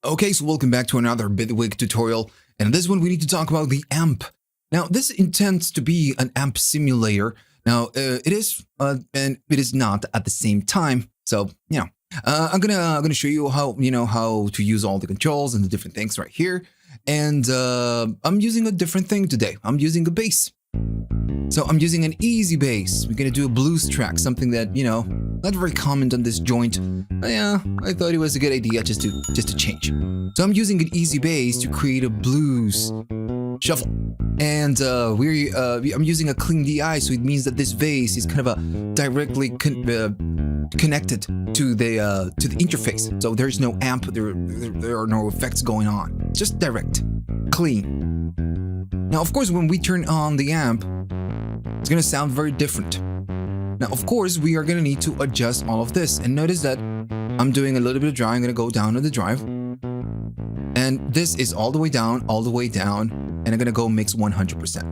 Okay, so welcome back to another Bitwig tutorial, and in this one we need to talk about the amp. Now, this intends to be an amp simulator. Now, it is, and it is not at the same time. So, I'm gonna show you how to use all the controls and the different things right here. And I'm using a different thing today. I'm using a bass. So I'm using an easy bass. We're gonna do a blues track, something that not very common on this joint. But yeah, I thought it was a good idea just to change. So I'm using an easy bass to create a blues shuffle, and I'm using a clean DI, so it means that this bass is kind of directly connected to the interface. So there's no amp, there are no effects going on. Just direct, clean. Now, of course, when we turn on the amp, it's gonna sound very different. Now, of course, we are gonna need to adjust all of this, and notice that I'm doing a little bit of drive. I'm gonna go down to the drive, and this is all the way down, and I'm gonna go mix 100%.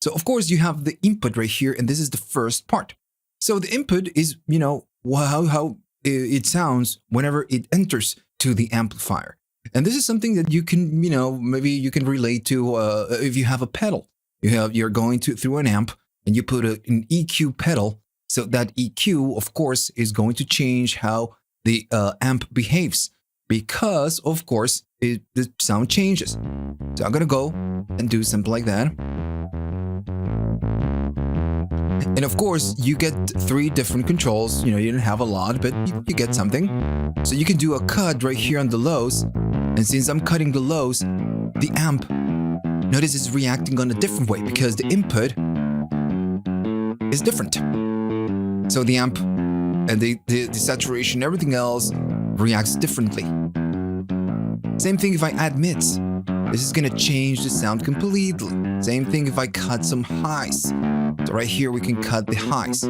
So, of course, you have the input right here, and this is the first part. So the input is, how it sounds whenever it enters to the amplifier. And this is something that you can, maybe you can relate to if you have a pedal. You're going through an amp and you put an EQ pedal. So that EQ, of course, is going to change how the amp behaves because, of course, the sound changes. So I'm going to go and do something like that. And of course, you get 3 different controls. You didn't have a lot, but you get something. So you can do a cut right here on the lows. And since I'm cutting the lows, the amp, notice it's reacting on a different way because the input is different. So the amp and the saturation, everything else reacts differently. Same thing if I add mids. This is gonna change the sound completely. Same thing if I cut some highs. So right here we can cut the highs.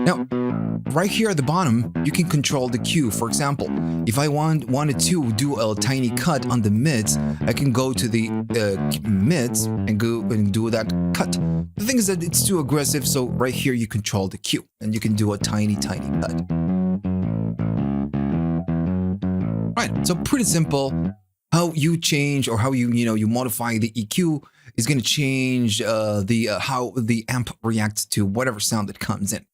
Now, right here at the bottom, you can control the Q. For example, if I wanted to do a tiny cut on the mids, I can go to the mids and go and do that cut. The thing is that it's too aggressive, so right here you control the Q, and you can do a tiny cut. Right, so pretty simple. How you change or how you modify the EQ is going to change how the amp reacts to whatever sound that comes in.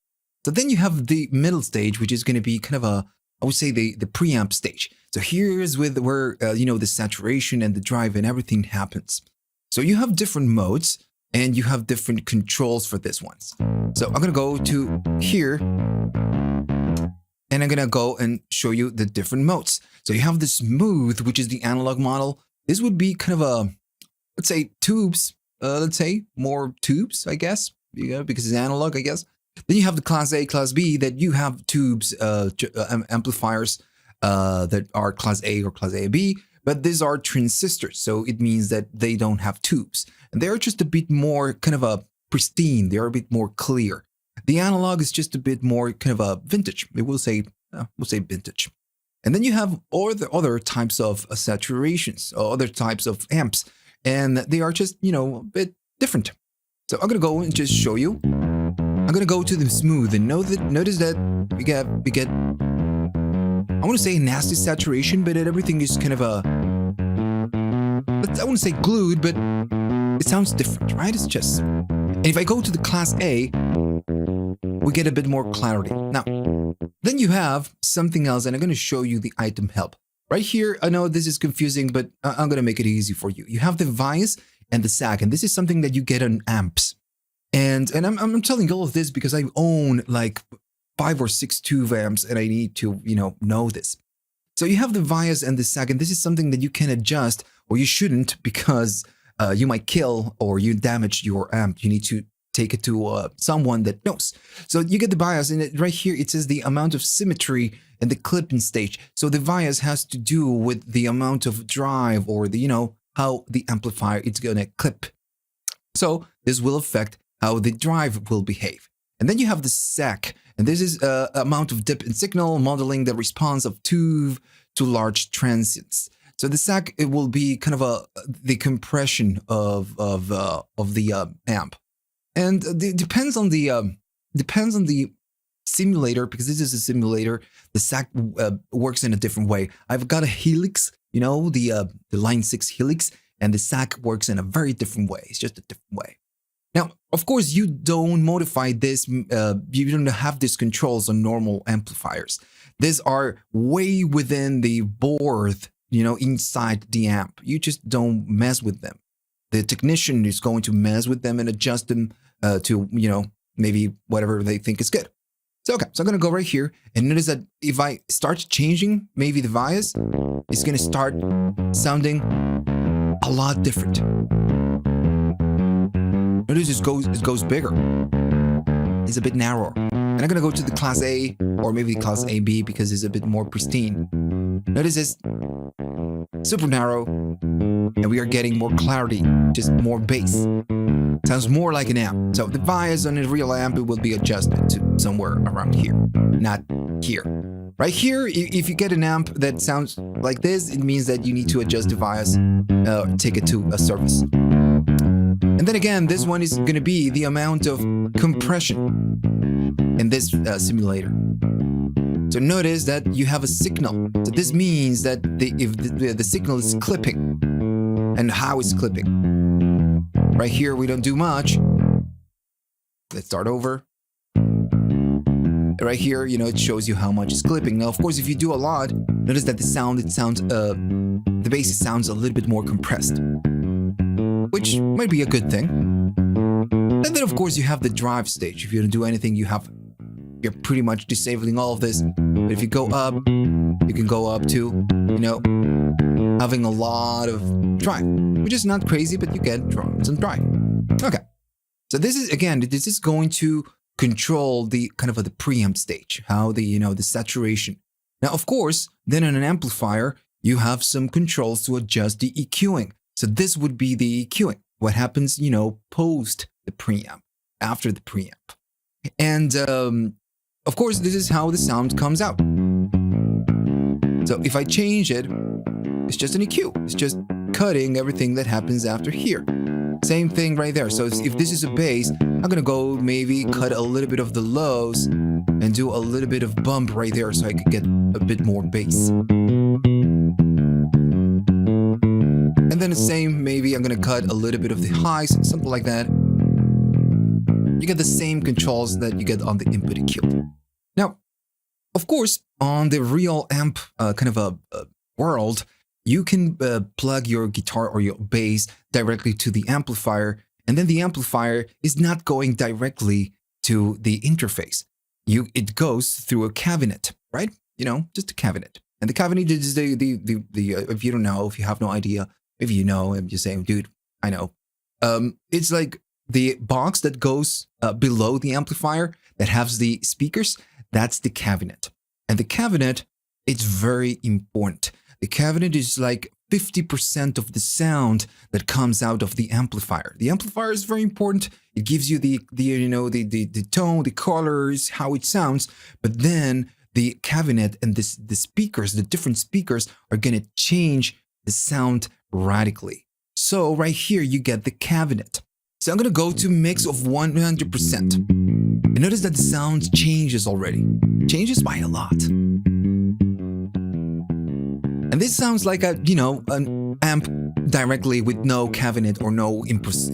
So then you have the middle stage, which is going to be kind of I would say the preamp stage. So here's where the saturation and the drive and everything happens. So you have different modes and you have different controls for this ones. So I'm going to go to here and I'm going to go and show you the different modes. So you have the smooth, which is the analog model. This would be kind of let's say tubes, more tubes, I guess, because it's analog, I guess. Then you have the class A, class B, that you have tubes, amplifiers that are class A or class AB, but these are transistors. So it means that they don't have tubes. And they're just a bit more kind of pristine. They're a bit more clear. The analog is just a bit more kind of a vintage. We'll say vintage. And then you have all the other types of saturations, or other types of amps, and they are just, a bit different. So I'm going to go and just show you. I'm going to go to the smooth and notice that we get, I want to say nasty saturation, but everything is kind of I wouldn't say glued, but it sounds different, right? It's just, and if I go to the class A, we get a bit more clarity. Now, then you have something else, and I'm going to show you the item help. Right here, I know this is confusing, but I'm going to make it easy for you. You have the vias and the sag, and this is something that you get on amps. And I'm telling all of this because I own like 5 or 6 tube amps, and I need to, know this. So you have the vias and the sag, and this is something that you can adjust, or you shouldn't, because you might kill or you damage your amp. You need to take it to someone that knows. So you get the bias, and right here it says the amount of symmetry and the clipping stage. So the bias has to do with the amount of drive or the how the amplifier is gonna clip. So this will affect how the drive will behave. And then you have the sag, and this is amount of dip in signal, modeling the response of tube to large transients. So the sag, it will be kind of the compression of the amp. And it depends on the simulator, because this is a simulator, the sac works in a different way. I've got a helix, you know, the line 6 helix, and the sac works in a very different way. It's just a different way. Now, of course, you don't modify this, you don't have these controls on normal amplifiers. These are way within the board, you know, inside the amp. You just don't mess with them. The technician is going to mess with them and adjust them to, you know, maybe whatever they think is good. So, okay, so I'm going to go right here and notice that if I start changing maybe the bias, it's going to start sounding a lot different. Notice it goes bigger. It's a bit narrower. And I'm going to go to the class A or maybe class AB because it's a bit more pristine. Notice it's super narrow and we are getting more clarity, just more bass. Sounds more like an amp. So the bias on a real amp, it will be adjusted to somewhere around here, not here. Right here, if you get an amp that sounds like this, it means that you need to adjust the bias, take it to a service. And then again, this one is going to be the amount of compression in this simulator. So notice that you have a signal. So this means that if the signal is clipping and how it's clipping. Right here, we don't do much. Let's start over. Right here, you know, it shows you how much it's clipping. Now, of course, if you do a lot, notice that the bass sounds a little bit more compressed, which might be a good thing. And then, of course, you have the drive stage. If you don't do anything, you're pretty much disabling all of this. But if you go up, you can go up to, you know, having a lot of drive, which is not crazy, but you get some drive. Okay. So this is going to control the kind of the preamp stage, how the saturation. Now, of course, then in an amplifier, you have some controls to adjust the EQing. So this would be the EQing. What happens, you know, post the preamp, after the preamp. And of course, this is how the sound comes out. So if I change it, it's just an EQ. It's just cutting everything that happens after here. Same thing right there. So if this is a bass, I'm going to go maybe cut a little bit of the lows and do a little bit of bump right there so I could get a bit more bass. And then the same, maybe I'm going to cut a little bit of the highs, something like that. You get the same controls that you get on the input EQ. Now, of course, on the real amp kind of a world, you can plug your guitar or your bass directly to the amplifier, and then the amplifier is not going directly to the interface. It goes through a cabinet, right? You know, just a cabinet. And the cabinet is the if you don't know, if you have no idea, if you know, I'm just saying, dude, I know. It's like the box that goes below the amplifier that has the speakers. That's the cabinet. And the cabinet, it's very important. The cabinet is like 50% of the sound that comes out of the amplifier. The amplifier is very important. It gives you the tone, the colors, how it sounds. But then the cabinet and the speakers, the different speakers, are going to change the sound radically. So right here, you get the cabinet. So I'm going to go to mix of 100%. And notice that the sound changes already. Changes by a lot. And this sounds like an amp directly with no cabinet or no impulse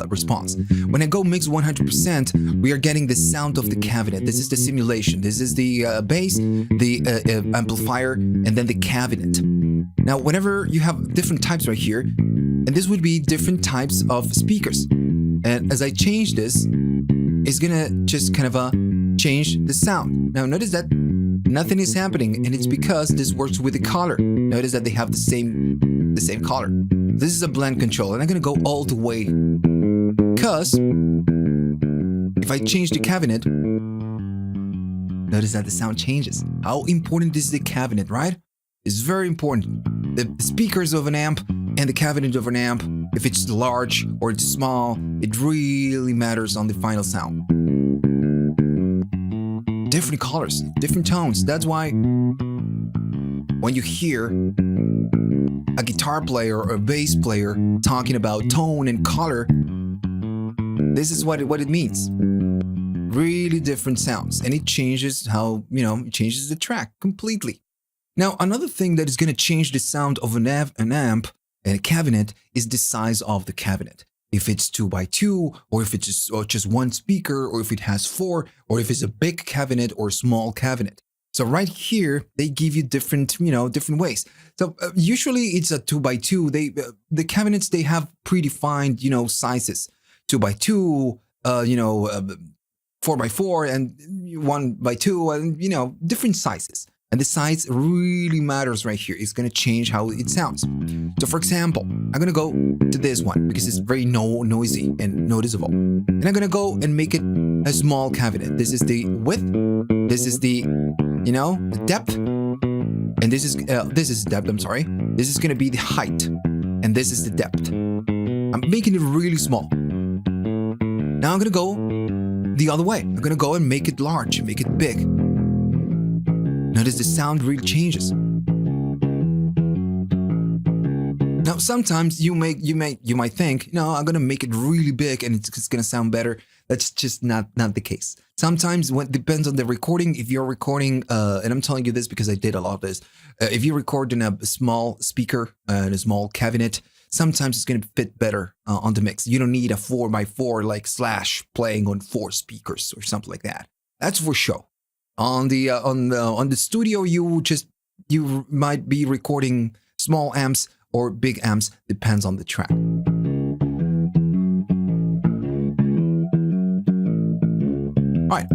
response. When I go mix 100%, we are getting the sound of the cabinet. This is the simulation. This is the bass, the amplifier, and then the cabinet. Now, whenever you have different types right here, and this would be different types of speakers. And as I change this, it's gonna just kind of change the sound. Now, notice that nothing is happening, and it's because this works with the color. Notice that they have the same color. This is a blend control, and I'm gonna go all the way. Because if I change the cabinet, notice that the sound changes. How important is the cabinet, right? It's very important. The speakers of an amp and the cabinet of an amp, if it's large or it's small, it really matters on the final sound. Different colors, different tones. That's why when you hear a guitar player or a bass player talking about tone and color, this is what it means. really different sounds, and it changes how, it changes the track completely. Now, another thing that is going to change the sound of an amp and a cabinet is the size of the cabinet. If it's 2x2, or if it's just one speaker, or if it has 4, or if it's a big cabinet or a small cabinet. So right here, they give you different ways. So usually it's a 2x2. The cabinets, they have predefined, sizes. 2x2, 4x4, and 1x2, and, different sizes. And the size really matters right here. It's going to change how it sounds. So for example, I'm going to go to this one because it's very noisy and noticeable. And I'm going to go and make it a small cabinet. This is the width. This is the, the depth. And this is depth, I'm sorry. This is going to be the height. And this is the depth. I'm making it really small. Now I'm going to go the other way. I'm going to go and make it large, make it big. Notice the sound really changes. Now, sometimes you might think, I'm gonna make it really big and it's gonna sound better. That's just not the case. Sometimes it depends on the recording. If you're recording, and I'm telling you this because I did a lot of this. If you record in a small speaker and a small cabinet, sometimes it's gonna fit better on the mix. You don't need a 4x4 like Slash playing on 4 speakers or something like that. That's for show. On the studio, you might be recording small amps or big amps, depends on the track. All right,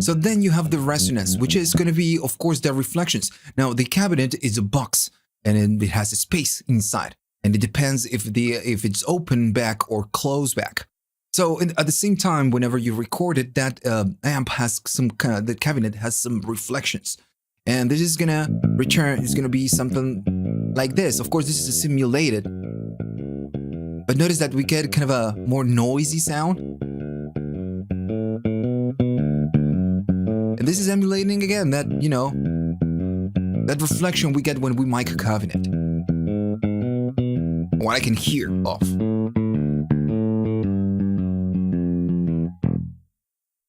so then you have the resonance, which is going to be, of course, the reflections. Now, the cabinet is a box, and it has a space inside, and it depends if it's open back or closed back. So at the same time, whenever you record it, that amp has the cabinet has some reflections. And this is gonna it's gonna be something like this. Of course, this is a simulated. But notice that we get kind of a more noisy sound. And this is emulating again that, that reflection we get when we mic a cabinet. What I can hear off.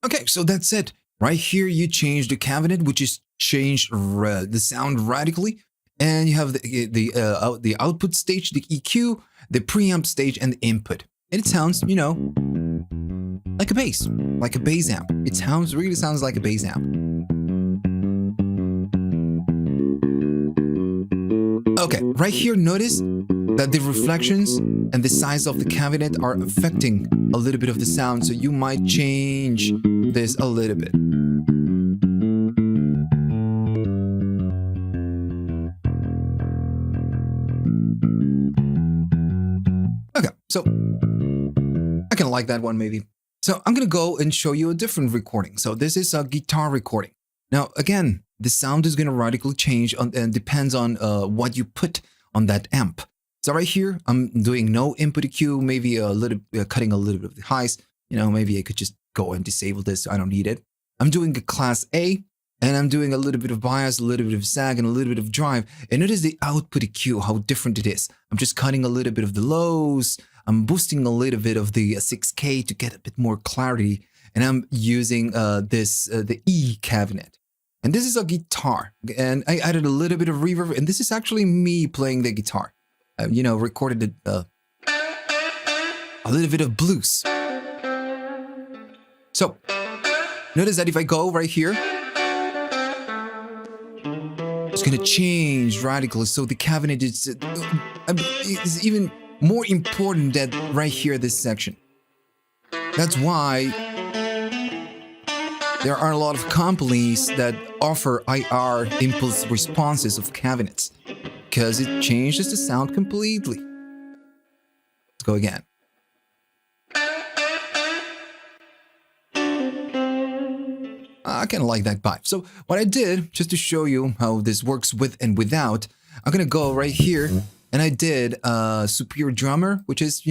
Okay, so that's it. Right here, you change the cabinet, which is changed the sound radically, and you have the output stage, the EQ, the preamp stage, and the input. And it sounds, like a bass amp. It really sounds like a bass amp. Okay, right here, notice that the reflections and the size of the cabinet are affecting a little bit of the sound, so you might change this a little bit. Okay, so I can like that one maybe. So I'm gonna go and show you a different recording. So this is a guitar recording. Now again, the sound is gonna radically change and depends on what you put on that amp. So right here, I'm doing no input EQ, maybe a little cutting a little bit of the highs. Maybe I could just go and disable this. I don't need it. I'm doing a class A, and I'm doing a little bit of bias, a little bit of sag, and a little bit of drive. And notice the output EQ, how different it is. I'm just cutting a little bit of the lows. I'm boosting a little bit of the 6K to get a bit more clarity. And I'm using the E cabinet. And this is a guitar. And I added a little bit of reverb. And this is actually me playing the guitar. Recorded a little bit of blues. So, notice that if I go right here, it's going to change radically. So the cabinet is even more important than right here, this section. That's why there are a lot of companies that offer IR impulse responses of cabinets, because it changes the sound completely. Let's go again. I kind of like that vibe. So what I did, just to show you how this works with and without, I'm going to go right here, and I did Superior Drummer, which is,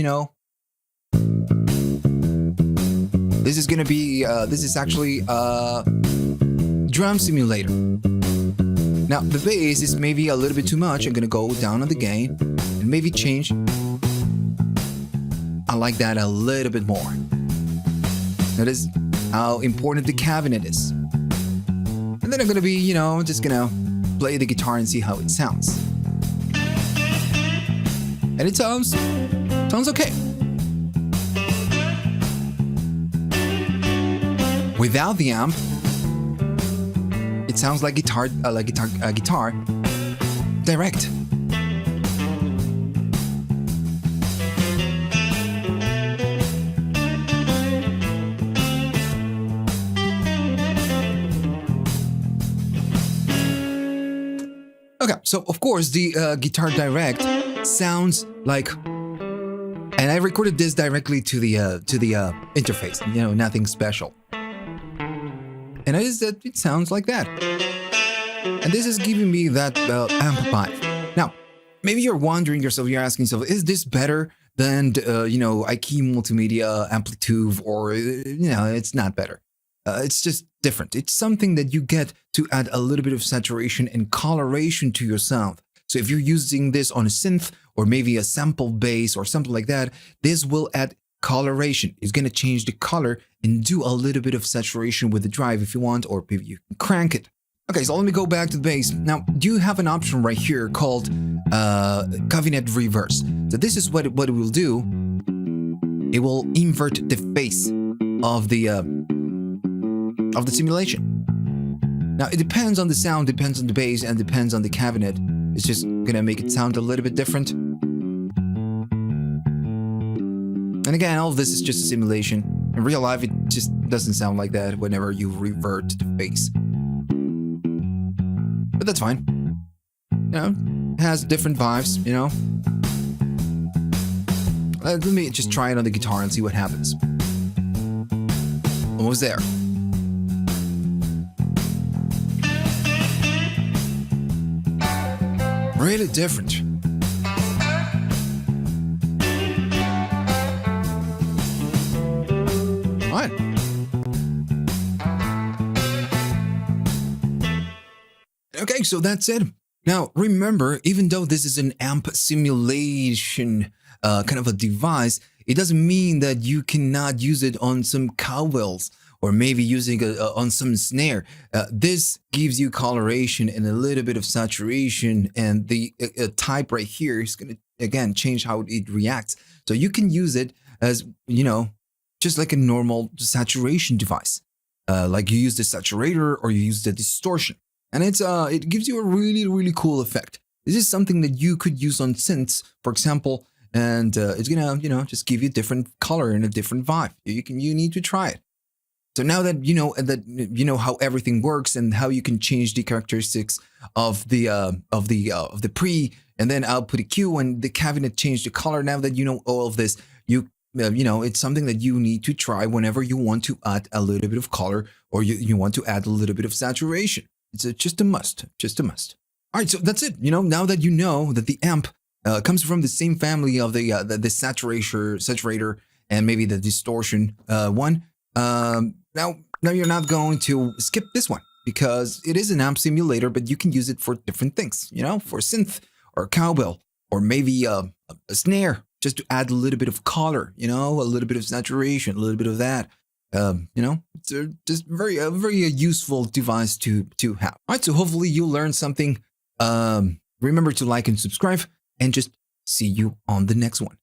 this is going to be, this is actually drum simulator. Now, the bass is maybe a little bit too much. I'm going to go down on the gain and maybe change. I like that a little bit more. Notice how important the cabinet is. And then I'm gonna be, just gonna play the guitar and see how it sounds. And it sounds okay. Without the amp, it sounds like guitar direct. Okay, so of course the guitar direct sounds like, and I recorded this directly to the interface. Nothing special. And it sounds like that. And this is giving me that amp vibe. Now, maybe you're wondering yourself, you're asking yourself, is this better than IKEA Multimedia Amplitude, or it's not better. It's just different. It's something that you get to add a little bit of saturation and coloration to your sound. So if you're using this on a synth or maybe a sample bass or something like that, this will add coloration. It's going to change the color and do a little bit of saturation with the drive if you want, or maybe you can crank it. Okay, so let me go back to the bass. Now, you have an option right here called cabinet reverse. So this is what it will do. It will invert the phase of the simulation. Now, it depends on the sound, depends on the bass, and depends on the cabinet. It's just gonna make it sound a little bit different. And again, all of this is just a simulation. In real life, it just doesn't sound like that whenever you revert the bass. But that's fine. It has different vibes, Let me just try it on the guitar and see what happens. Almost there. Really different. All right. Okay, so that's it. Now, remember, even though this is an amp simulation kind of a device, it doesn't mean that you cannot use it on some cowbells or maybe using on some snare. This gives you coloration and a little bit of saturation, and the type right here is going to, again, change how it reacts. So you can use it as, just like a normal saturation device. Like you use the saturator or you use the distortion. And it gives you a really, really cool effect. This is something that you could use on synths, for example, and it's gonna, just give you a different color and a different vibe. You need to try it. So now that you know how everything works and how you can change the characteristics of the pre and then output EQ and the cabinet change the color. Now that you know all of this, it's something that you need to try whenever you want to add a little bit of color or you want to add a little bit of saturation. It's just a must. All right, so that's it. Now that you know that the amp comes from the same family of the saturator and maybe the distortion one. Now you're not going to skip this one because it is an amp simulator, but you can use it for different things, for synth or cowbell or maybe a snare, just to add a little bit of color, a little bit of saturation, a little bit of that. It's just a very useful device to have. All right, so hopefully you learned something. Remember to like and subscribe, and just see you on the next one.